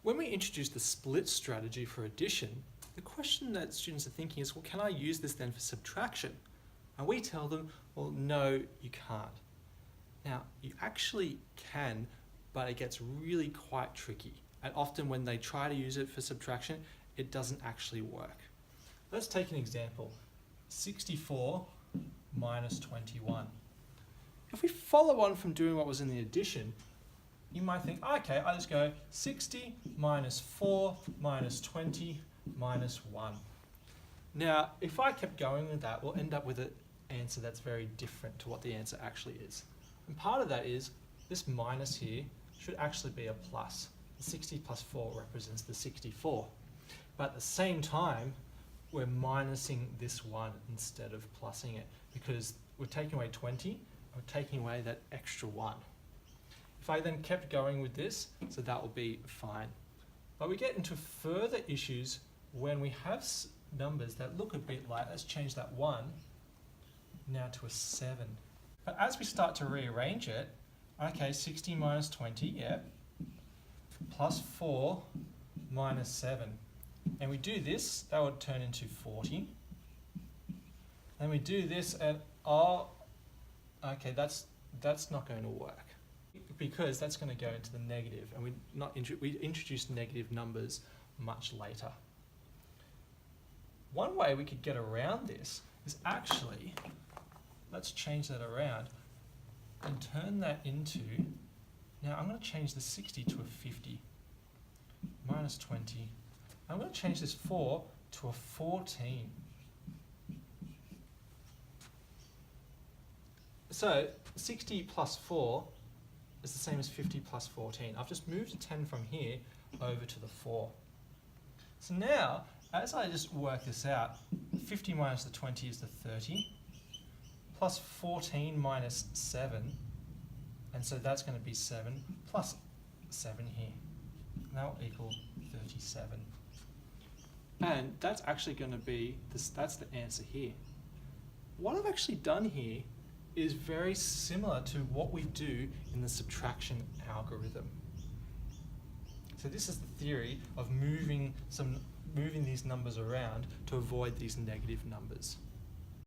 When we introduce the split strategy for addition, the question that students are thinking is, well, can I use this then for subtraction? And we tell them, well, no, you can't. Now, you actually can, but it gets really quite tricky. And often when they try to use it for subtraction, it doesn't actually work. Let's take an example. 64 minus 21. If we follow on from doing what was in the addition, you might think, okay, I just go 60 minus 4 minus 20 minus 1. Now, if I kept going with that, we'll end up with an answer that's very different to what the answer actually is. And part of that is this minus here should actually be a plus. The 60 plus 4 represents the 64. But at the same time, we're minusing this 1 instead of plussing it because we're taking away 20 and we're taking away that extra 1. If I then kept going with this, so that will be fine. But we get into further issues when we have numbers that look a bit like, let's change that 1 now to a 7. But as we start to rearrange it, okay, 60 minus 20, yeah, plus 4 minus 7. And we do this, that would turn into 40. And we do this and, oh, okay, that's not going to work because that's going to go into the negative, and we introduced negative numbers much later. One way we could get around this is actually, let's change that around and turn that into, now I'm going to change the 60 to a 50, minus 20. I'm going to change this 4 to a 14. So 60 plus 4 is the same as 50 plus 14. I've just moved a 10 from here over to the 4. So now, as I just work this out, 50 minus the 20 is the 30, plus 14 minus 7, and so that's going to be 7, plus 7 here. And that will equal 37. And that's actually going to be, that's the answer here. What I've actually done here is very similar to what we do in the subtraction algorithm. So this is the theory of moving these numbers around to avoid these negative numbers.